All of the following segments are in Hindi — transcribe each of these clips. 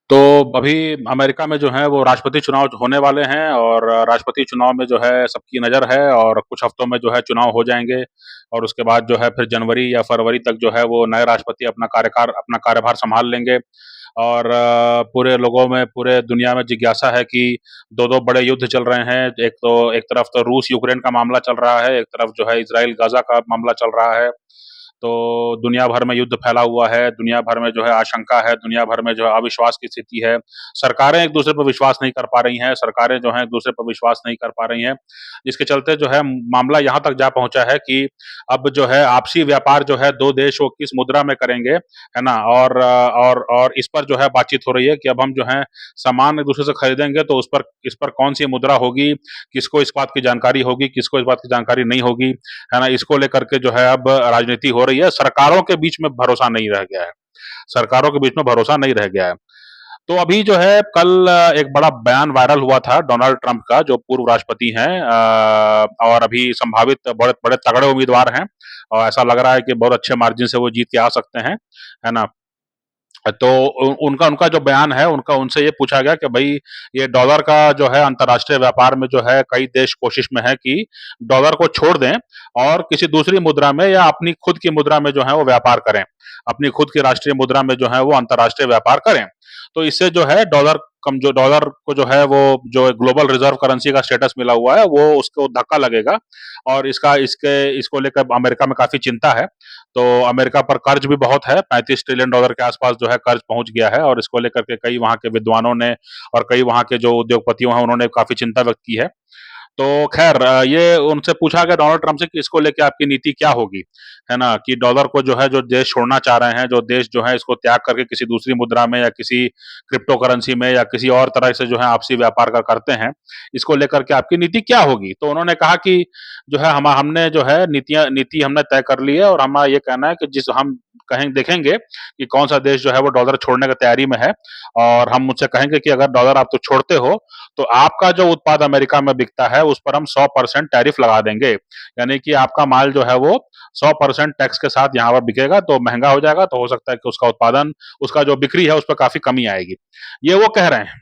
तो अभी अमेरिका में जो है वो राष्ट्रपति चुनाव होने वाले हैं, और राष्ट्रपति चुनाव में जो है सबकी नज़र है, और कुछ हफ्तों में जो है चुनाव हो जाएंगे। और उसके बाद जो है फिर जनवरी या फरवरी तक जो है वो नए राष्ट्रपति अपना कार्यभार संभाल लेंगे। और पूरे लोगों में, पूरे दुनिया में जिज्ञासा है कि दो दो बड़े युद्ध चल रहे हैं। एक तरफ तो रूस यूक्रेन का मामला चल रहा है, एक तरफ जो है इसराइल गाजा का मामला चल रहा है। तो दुनिया भर में युद्ध फैला हुआ है, दुनिया भर में जो है आशंका है, दुनिया भर में जो है अविश्वास की स्थिति है। सरकारें एक दूसरे पर विश्वास नहीं कर पा रही हैं, सरकारें जो हैं एक दूसरे पर विश्वास नहीं कर पा रही हैं, जिसके चलते जो है मामला यहाँ तक जा पहुंचा है कि अब जो है आपसी व्यापार जो है दो देश वो किस मुद्रा में करेंगे, है ना। और इस पर जो है बातचीत हो रही है कि अब हम जो है सामान एक दूसरे से खरीदेंगे तो इस पर कौन सी मुद्रा होगी, किसको इस बात की जानकारी होगी, किसको इस बात की जानकारी नहीं होगी, है ना। इसको लेकर के जो है अब राजनीति हो रही है। सरकारों के बीच में भरोसा नहीं रह गया है, सरकारों के बीच में भरोसा नहीं रह गया है। तो अभी जो है कल एक बड़ा बयान वायरल हुआ था डोनाल्ड ट्रंप का, जो पूर्व राष्ट्रपति हैं, और अभी संभावित बड़े बड़े तगड़े उम्मीदवार हैं, और ऐसा लग रहा है कि बहुत अच्छे मार्जिन से वो जीत के आ सकते हैं, है ना। तो उनका उनका जो बयान है, उनका उनसे ये पूछा गया कि भाई ये डॉलर का जो है अंतर्राष्ट्रीय व्यापार में जो है कई देश कोशिश में है कि डॉलर को छोड़ दें और किसी दूसरी मुद्रा में या अपनी खुद की मुद्रा में जो है वो व्यापार करें, अपनी खुद की राष्ट्रीय मुद्रा में जो है वो अंतर्राष्ट्रीय व्यापार करें। तो इससे जो है डॉलर को जो है वो जो ग्लोबल रिजर्व करेंसी का स्टेटस मिला हुआ है वो उसको धक्का लगेगा, और इसको लेकर अमेरिका में काफी चिंता है। तो अमेरिका पर कर्ज भी बहुत है, $35 ट्रिलियन के आसपास जो है कर्ज पहुंच गया है, और इसको लेकर के कई वहां के विद्वानों ने और कई वहां के जो उद्योगपतियों हैं उन्होंने काफी चिंता व्यक्त की है। तो खैर ये उनसे पूछा गया डोनाल्ड ट्रंप से कि इसको लेके आपकी नीति क्या होगी, है ना। कि डॉलर को जो है जो देश छोड़ना चाह रहे हैं, जो देश जो है इसको त्याग करके किसी दूसरी मुद्रा में या किसी क्रिप्टो करेंसी में या किसी और तरह से जो है आपसी व्यापार का करते हैं, इसको लेकर के आपकी नीति क्या होगी। तो उन्होंने कहा कि जो है हमने जो है नीति हमने तय कर ली है, और हमारा ये कहना है कि जिस हम कहें देखेंगे कि कौन सा देश जो है वो डॉलर छोड़ने की तैयारी में है, और हम मुझसे कहेंगे कि अगर डॉलर आप तो छोड़ते हो तो आपका जो उत्पाद अमेरिका में बिकता है उस पर हम 100% टैरिफ लगा देंगे। यानी कि आपका माल जो है वो 100% टैक्स के साथ यहाँ पर बिकेगा, तो महंगा हो जाएगा, तो हो सकता है कि उसका जो बिक्री है उस पर काफी कमी आएगी। ये वो कह रहे हैं।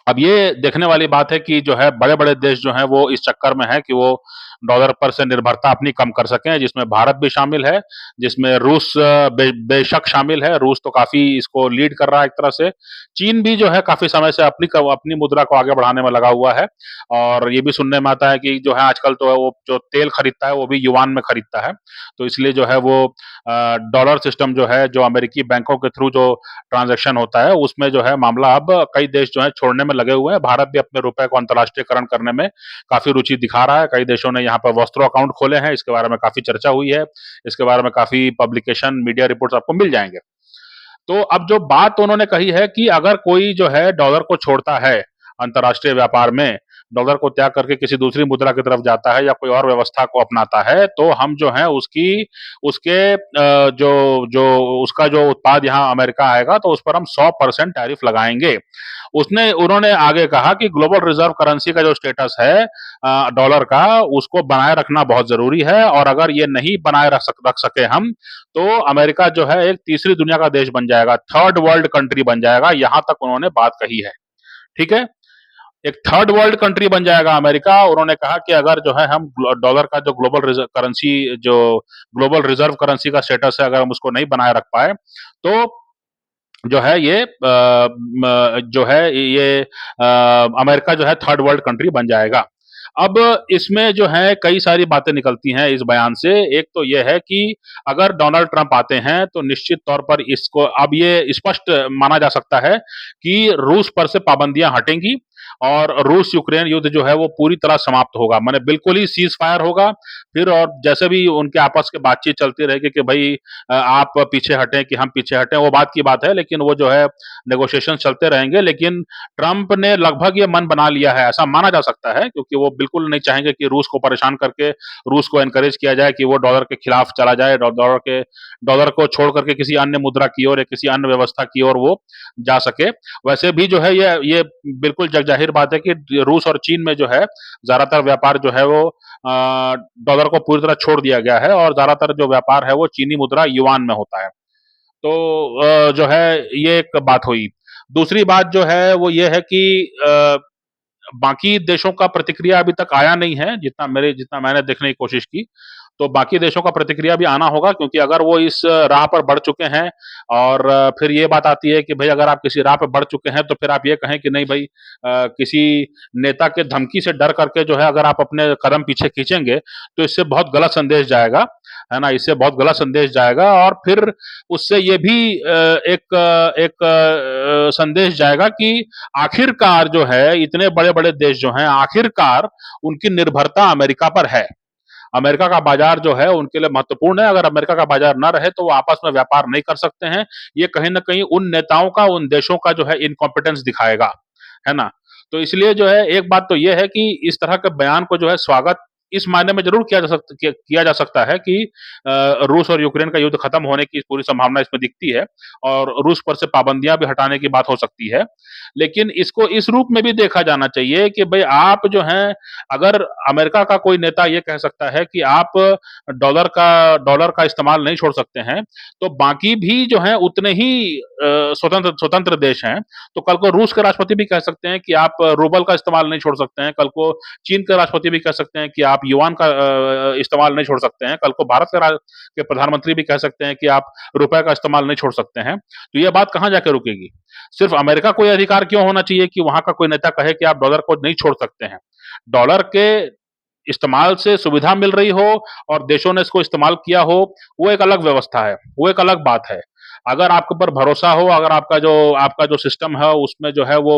अब ये देखने वाली बात है कि जो है बड़े-बड़े देश जो हैं वो इस चक्कर में हैं कि वो डॉलर पर से निर्भरता अपनी कम कर सकें, जिसमें भारत भी शामिल है, जिसमें रूस बेशक शामिल है। रूस तो काफ़ी इसको लीड कर रहा है एक तरह से। चीन भी जो है काफ़ी समय से अपनी मुद्रा को आगे बढ़ाने में लगा हुआ है, और ये भी सुनने में आता है कि जो है आजकल तो वो जो तेल खरीदता है वो भी युआन में खरीदता है। तो इसलिए जो है वो डॉलर सिस्टम जो है, जो अमेरिकी बैंकों के थ्रू जो ट्रांजैक्शन होता है उसमें जो है मामला अब कई देश जो है छोड़ने में लगे हुए हैं। भारत भी अपने रुपए को अंतर्राष्ट्रीयकरण करने में काफी रुचि दिखा रहा है। कई देशों ने यहाँ पर वॉस्त्रो अकाउंट खोले हैं, इसके बारे में काफी चर्चा हुई है, इसके बारे में काफी पब्लिकेशन मीडिया रिपोर्ट्स आपको मिल जाएंगे। तो अब जो बात उन्होंने कही है कि अगर कोई जो है डॉलर को छोड़ता है अंतर्राष्ट्रीय व्यापार में, डॉलर को त्याग करके किसी दूसरी मुद्रा की तरफ जाता है या कोई और व्यवस्था को अपनाता है, तो हम जो है उसके जो जो उसका जो उत्पाद यहाँ अमेरिका आएगा तो उस पर हम 100% टैरिफ लगाएंगे। उसने उन्होंने आगे कहा कि ग्लोबल रिजर्व करेंसी का जो स्टेटस है डॉलर का, उसको बनाए रखना बहुत जरूरी है, और अगर ये नहीं बनाए रख सके हम, तो अमेरिका जो है एक तीसरी दुनिया का देश बन जाएगा, थर्ड वर्ल्ड कंट्री बन जाएगा। यहां तक उन्होंने बात कही है। ठीक है, एक थर्ड वर्ल्ड कंट्री बन जाएगा अमेरिका। उन्होंने कहा कि अगर जो है हम डॉलर का जो ग्लोबल रिजर्व करेंसी का स्टेटस है, अगर हम उसको नहीं बनाए रख पाए, तो जो है अमेरिका जो है थर्ड वर्ल्ड कंट्री बन जाएगा। अब इसमें जो है कई सारी बातें निकलती हैं इस बयान से। एक तो ये है कि अगर डोनाल्ड ट्रंप आते हैं तो निश्चित तौर पर इसको अब ये स्पष्ट माना जा सकता है कि रूस पर से पाबंदियां हटेंगी, और रूस यूक्रेन युद्ध जो है वो पूरी तरह समाप्त होगा, माने बिल्कुल ही सीज फायर होगा। फिर और जैसे भी उनके आपस की बातचीत चलती रहेगी कि भाई आप पीछे हटें कि हम पीछे हटें, वो बात की बात है, लेकिन वो जो है नेगोशिएशन चलते रहेंगे। लेकिन ट्रंप ने लगभग ये मन बना लिया है, ऐसा माना जा सकता है, क्योंकि वो बिल्कुल नहीं चाहेंगे कि रूस को परेशान करके रूस को एनकरेज किया जाए कि वो डॉलर के खिलाफ चला जाए, डॉलर को छोड़ करके किसी अन्य मुद्रा की ओर या किसी अन्य व्यवस्था की ओर वो जा सके। वैसे भी जो है ये बिल्कुल जग जाहिर बात है कि रूस और चीन में जो है ज्यादातर व्यापार जो है वो डॉलर को पूरी तरह छोड़ दिया गया है, और ज्यादातर जो व्यापार है वो चीनी मुद्रा युआन में होता है। तो जो है ये एक बात हुई। दूसरी बात जो है वो ये है कि बाकी देशों का प्रतिक्रिया अभी तक आया नहीं है, जितना मैंने देखने की कोशिश की। तो बाकी देशों का प्रतिक्रिया भी आना होगा, क्योंकि अगर वो इस राह पर बढ़ चुके हैं और फिर ये बात आती है कि भई अगर आप किसी राह पे बढ़ चुके हैं तो फिर आप ये कहें कि नहीं भई किसी नेता के धमकी से डर करके जो है अगर आप अपने कदम पीछे खींचेंगे, तो इससे बहुत गलत संदेश जाएगा, है ना? इससे बहुत गलत संदेश जाएगा और फिर उससे ये भी संदेश जाएगा कि आखिरकार जो है इतने बड़े-बड़े देश जो हैं, आखिरकार उनकी निर्भरता अमेरिका पर है। अमेरिका का बाजार जो है उनके लिए महत्वपूर्ण है। अगर अमेरिका का बाजार ना रहे तो वो आपस में व्यापार नहीं कर सकते हैं। ये कहीं न कहीं उन नेताओं का, उन देशों का जो है इनकॉम्पिटेंस दिखाएगा, है ना? तो इसलिए जो है एक बात तो ये है कि इस तरह के बयान को जो है स्वागत इस मायने में ज़रूर किया जा सकता है कि रूस और यूक्रेन का युद्ध खत्म होने की पूरी संभावना इसमें दिखती है और रूस पर से पाबंदियाँ भी हटाने की बात हो सकती है। लेकिन इसको इस रूप में भी देखा जाना चाहिए कि भई आप जो हैं, अगर अमेरिका का कोई नेता ये कह सकता है कि आप डॉलर का इस्तेमाल नहीं छोड़ सकते हैं, तो बाकी भी जो हैं उतने ही स्वतंत्र स्वतंत्र देश हैं। तो कल को रूस के राष्ट्रपति भी कह सकते हैं कि आप रूबल का इस्तेमाल नहीं छोड़ सकते हैं। कल को चीन के राष्ट्रपति भी कह सकते हैं कि आप युआन का इस्तेमाल नहीं छोड़ सकते हैं। कल को भारत के प्रधानमंत्री भी कह सकते हैं कि आप रुपए का इस्तेमाल नहीं छोड़ सकते हैं। तो ये बात कहाँ जाके रुकेगी? सिर्फ अमेरिका को ये अधिकार क्यों होना चाहिए कि वहां का कोई नेता कहे कि आप डॉलर को नहीं छोड़ सकते हैं? डॉलर के इस्तेमाल से सुविधा मिल रही हो और देशों ने इसको इस्तेमाल किया हो, वो एक अलग व्यवस्था है, वो एक अलग बात है। अगर आपके ऊपर भरोसा हो, अगर आपका जो सिस्टम है उसमें जो है वो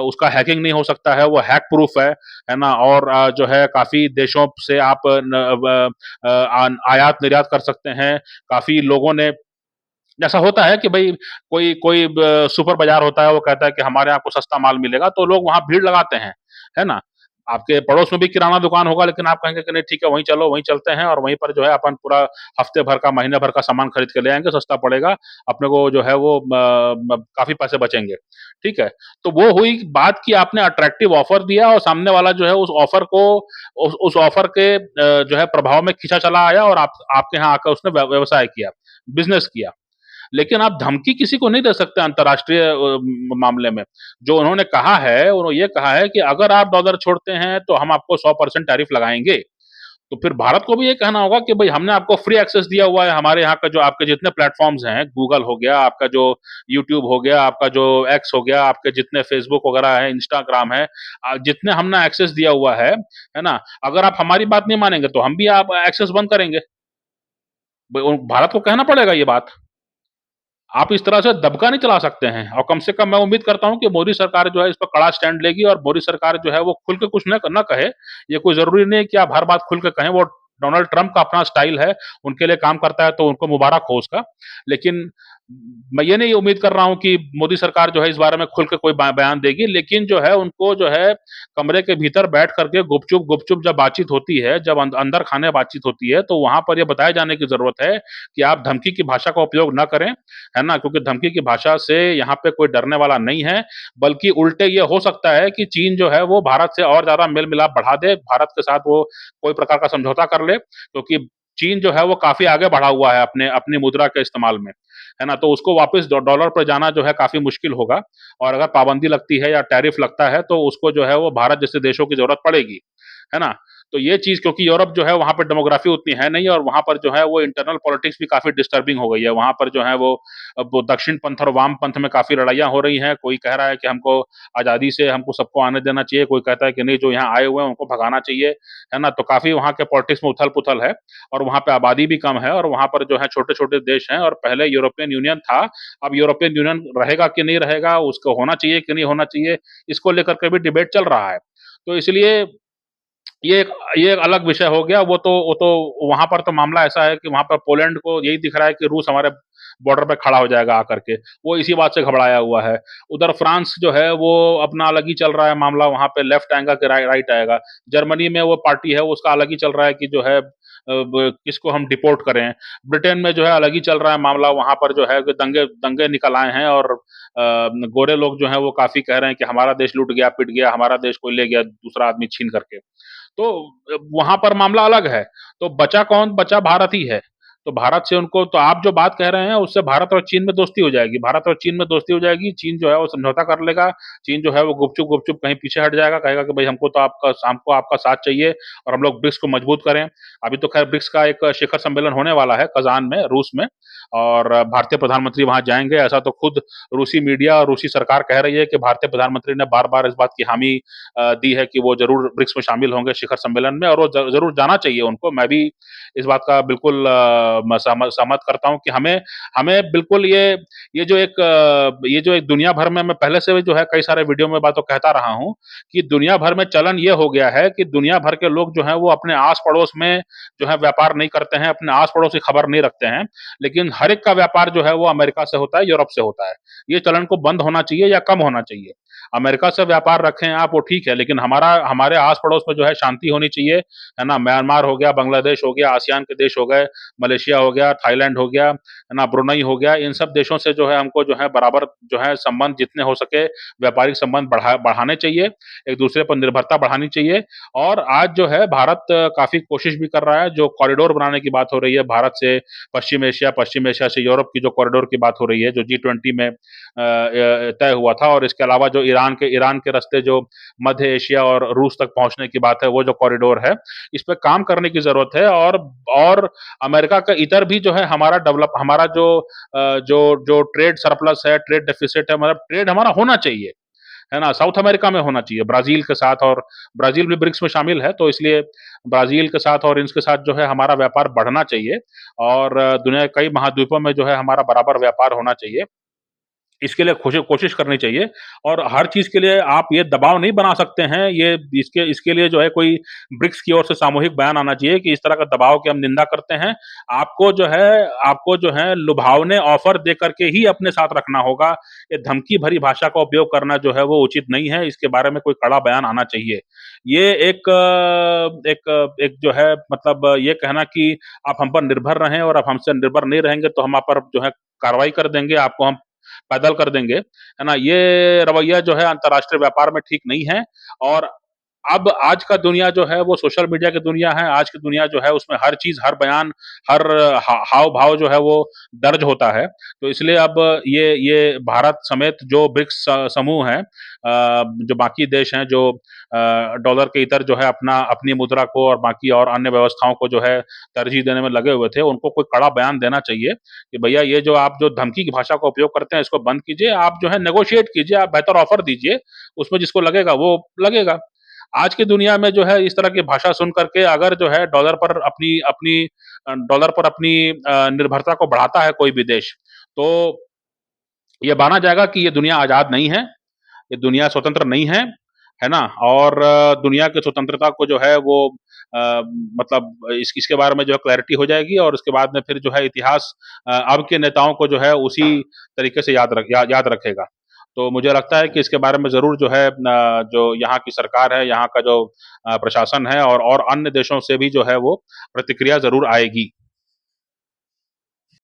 उसका हैकिंग नहीं हो सकता है, वो हैक प्रूफ है ना? और जो है काफ़ी देशों से आप आयात-निर्यात कर सकते हैं। काफ़ी लोगों ने ऐसा होता है कि भई कोई कोई सुपर बाज़ार होता है, वो कहता है कि हमारे यहाँ आपको सस्ता माल मिलेगा, तो लोग वहाँ भीड़ लगाते हैं, है ना? आपके पड़ोस में भी किराना दुकान होगा, लेकिन आप कहेंगे कि नहीं ठीक है, वहीं चलो, वहीं चलते हैं और वहीं पर जो है अपन पूरा हफ्ते भर का, महीने भर का सामान खरीद के ले आएँगे, सस्ता पड़ेगा, अपने को जो है वो काफ़ी पैसे बचेंगे, ठीक है? तो वो हुई बात कि आपने अट्रैक्टिव ऑफ़र दिया और सामने वाला जो है उस ऑफ़र के जो है प्रभाव में खींचा चला आया और आप आपके यहाँ आकर उसने व्यवसाय किया, बिज़नेस किया। लेकिन आप धमकी किसी को नहीं दे सकते अंतर्राष्ट्रीय मामले में। जो उन्होंने कहा है, उन्होंने ये कहा है कि अगर आप डॉलर छोड़ते हैं, तो हम आपको 100% टैरिफ लगाएँगे। तो फिर भारत को भी ये कहना होगा कि भई हमने आपको फ्री एक्सेस दिया हुआ है, हमारे यहाँ का जो आपके जितने प्लेटफ़ॉर्म्स हैं, गूगल हो गया, आपका जो यूट्यूब हो गया, आपका जो एक्स हो गया, आपके जितने फ़ेसबुक वगैरह है, इंस्टाग्राम है, जितने हमने एक्सेस दिया हुआ है ना? अगर आप हमारी बात नहीं मानेंगे, तो हम भी आप एक्सेस बंद करेंगे। भारत को कहना पड़ेगा ये बात। आप इस तरह से दबका नहीं चला सकते हैं और कम से कम मैं उम्मीद करता हूँ कि मोदी सरकार जो है इस पर कड़ा स्टैंड लेगी और मोदी सरकार जो है वो खुल के कुछ न कहे। ये कोई ज़रूरी नहीं है कि आप हर बात खुल के कहें, वो डोनाल्ड ट्रम्प का अपना स्टाइल है, उनके लिए काम करता है तो उनको मुबारक हो उसका। लेकिन मैं ये नहीं उम्मीद कर रहा हूँ कि मोदी सरकार जो है इस बारे में खुल के कोई बयान देगी, लेकिन जो है उनको जो है कमरे के भीतर बैठ करके गुपचुप जब बातचीत होती है, जब अंदर खाने बातचीत होती है, तो वहाँ पर ये बताए जाने की ज़रूरत है कि आप धमकी की भाषा का उपयोग ना करें, है ना? क्योंकि धमकी की भाषा से यहाँ पे कोई डरने वाला नहीं है, बल्कि उल्टे ये हो सकता है कि चीन जो है वो भारत से और ज़्यादा मेल-मिलाप बढ़ा दे, भारत के साथ वो कोई प्रकार का समझौता कर ले, क्योंकि चीन जो है वो काफ़ी आगे बढ़ा हुआ है अपनी मुद्रा के इस्तेमाल में, है ना? तो उसको वापस डॉलर पे जाना जो है काफ़ी मुश्किल होगा और अगर पाबंदी लगती है या टैरिफ लगता है, तो उसको जो है वो भारत जैसे देशों की ज़रूरत पड़ेगी, है ना? तो ये चीज़ क्योंकि यूरोप जो है वहाँ पे डेमोग्राफी उतनी है नहीं और वहाँ पर जो है वो इंटरनल पॉलिटिक्स भी काफ़ी डिस्टर्बिंग हो गई है। वहाँ पर जो है वो अब वो दक्षिण पंथ और वाम पंथ में काफ़ी लड़ाइयाँ हो रही हैं। कोई कह रहा है कि हमको आज़ादी से हमको सबको आने देना चाहिए, कोई कहता है कि नहीं जो यहाँ आए हुए हैं उनको भगाना चाहिए, है ना? तो काफ़ी वहाँ के पॉलिटिक्स में उथल-पुथल है और वहाँ पे आबादी भी कम है और वहाँ पर जो है छोटे-छोटे देश हैं और पहले यूरोपियन यूनियन था, अब यूरोपियन यूनियन रहेगा कि नहीं रहेगा, उसको होना चाहिए कि नहीं होना चाहिए, इसको लेकर के भी डिबेट चल रहा है। तो इसलिए ये एक अलग विषय हो गया, वो तो वहाँ पर तो मामला ऐसा है कि वहाँ पर पोलैंड को यही दिख रहा है कि रूस हमारे बॉर्डर पे खड़ा हो जाएगा आकर के, वो इसी बात से घबराया हुआ है। उधर फ्रांस जो है वो अपना अलग ही चल रहा है मामला, वहाँ पे लेफ्ट आएगा कि राइट आएगा। जर्मनी में वो पार्टी है, उसका अलग ही चल रहा है कि जो है ब किसको हम डिपोर्ट करें। ब्रिटेन में जो है अलग ही चल रहा है मामला, वहाँ पर जो है कि दंगे दंगे निकल आए हैं और गोरे लोग जो हैं वो काफ़ी कह रहे हैं कि हमारा देश लूट गया, पिट गया, हमारा देश कोई ले गया दूसरा आदमी छीन करके। तो वहाँ पर मामला अलग है। तो बचा कौन? बचा भारत ही है। तो भारत से उनको तो आप जो बात कह रहे हैं उससे भारत और चीन में दोस्ती हो जाएगी, भारत और चीन में दोस्ती हो जाएगी, चीन जो है वो समझौता कर लेगा, चीन जो है वो गुपचुप-गुपचुप कहीं पीछे हट जाएगा, कहेगा कि भई हमको आपका साथ चाहिए और हम लोग ब्रिक्स को मजबूत करें। अभी तो खैर ब्रिक्स का एक शिखर सम्मेलन होने वाला है कज़ान में, रूस में और भारतीय प्रधानमंत्री वहाँ जाएँगे, ऐसा तो खुद रूसी मीडिया और रूसी सरकार कह रही है कि भारतीय प्रधानमंत्री ने बार-बार इस बात की हामी दी है कि वो ज़रूर ब्रिक्स में शामिल होंगे शिखर सम्मेलन में और वो ज़रूर जाना चाहिए उनको। मैं भी इस बात का बिल्कुल मैं सहमत करता हूँ कि हमें हमें बिल्कुल ये जो एक दुनिया भर में मैं पहले से भी जो है कई सारे वीडियो में बातों कहता रहा हूँ कि दुनिया भर में चलन ये हो गया है कि दुनिया भर के लोग जो हैं वो अपने आस-पड़ोस में जो है व्यापार नहीं करते हैं, अपने आस-पड़ोस की खबर नहीं रखते हैं, लेकिन हर एक का व्यापार जो है वो अमेरिका से होता है, यूरोप से होता है। ये चलन को बंद होना चाहिए या कम होना चाहिए। अमेरिका से व्यापार रखें आप वो ठीक है, लेकिन हमारे आस-पड़ोस में जो है शांति होनी चाहिए, है ना? म्यांमार हो गया, बांग्लादेश हो गया, आसियान के देश हो गए, मलेशिया हो गया, थाईलैंड हो गया, है ना? ब्रुनई हो गया, इन सब देशों से जो है हमको जो है बराबर जो है संबंध जितने हो सके व्यापारिक संबंध बढ़ाने चाहिए, एक-दूसरे पर निर्भरता बढ़ानी चाहिए और आज जो है भारत काफ़ी कोशिश भी कर रहा है, जो कॉरिडोर बनाने की बात हो रही है भारत से पश्चिम एशिया से यूरोप की जो कॉरिडोर की बात हो रही है, जो G20 में तय हुआ था और इसके अलावा जो ईरान के रास्ते जो मध्य एशिया और रूस तक पहुँचने की बात है, वो जो कॉरिडोर है, इस पे काम करने की ज़रूरत है और अमेरिका का इधर भी जो है हमारा जो ट्रेड सरप्लस है, ट्रेड डेफिसिट है, मतलब ट्रेड हमारा होना चाहिए, है ना? साउथ अमेरिका में होना चाहिए, ब्राज़ील के साथ और ब्राज़ील भी ब्रिक्स में शामिल है, तो इसलिए ब्राज़ील के साथ और इनके साथ जो है हमारा व्यापार बढ़ना चाहिए और दुनिया के कई महाद्वीपों में जो है हमारा बराबर व्यापार होना चाहिए। इसके लिए कोशिश करनी चाहिए और हर चीज़ के लिए आप ये दबाव नहीं बना सकते हैं, ये इसके इसके लिए जो है कोई ब्रिक्स की ओर से सामूहिक बयान आना चाहिए कि इस तरह का दबाव की हम निंदा करते हैं। आपको जो है लुभावने ऑफ़र दे कर के ही अपने साथ रखना होगा। ये धमकी भरी भाषा का उपयोग करना जो है वो उचित नहीं है, इसके बारे में कोई कड़ा बयान आना चाहिए। ये एक जो है मतलब ये कहना कि आप हम पर निर्भर रहें और आप हमसे निर्भर नहीं रहेंगे तो हम आप पर जो है कार्रवाई कर देंगे, आपको हम पैदल कर देंगे, है ना? ये रवैया जो है अंतर्राष्ट्रीय व्यापार में ठीक नहीं है और अब आज का दुनिया जो है वो सोशल मीडिया की दुनिया है, आज की दुनिया जो है उसमें हर चीज़, हर बयान, हर हाव-भाव जो है वो दर्ज होता है। तो इसलिए अब ये भारत समेत जो ब्रिक्स समूह है जो बाकी देश हैं जो डॉलर के इतर जो है अपनी मुद्रा को और बाकी और अन्य व्यवस्थाओं को जो है तरजीह देने में लगे हुए थे, उनको कोई कड़ा बयान देना चाहिए कि भैया ये जो आप जो धमकी की भाषा का उपयोग करते हैं इसको बंद कीजिए, आप जो है नेगोशिएट कीजिए, आप बेहतर ऑफ़र दीजिए, उसमें जिसको लगेगा वो लगेगा। आज की दुनिया में जो है इस तरह की भाषा सुन कर के अगर जो है डॉलर पर अपनी निर्भरता को बढ़ाता है कोई भी देश, तो ये माना जाएगा कि ये दुनिया आज़ाद नहीं है, ये दुनिया स्वतंत्र नहीं है ना? और दुनिया की स्वतंत्रता को जो है वो मतलब इसके बारे में जो है क्लैरिटी हो जाएगी और उसके बाद में फिर जो है इतिहास अब के नेताओं को जो है उसी तरीके से याद रखेगा। तो मुझे लगता है कि इसके बारे में ज़रूर जो है जो यहाँ की सरकार है, यहाँ का जो प्रशासन है और अन्य देशों से भी जो है वो प्रतिक्रिया ज़रूर आएगी।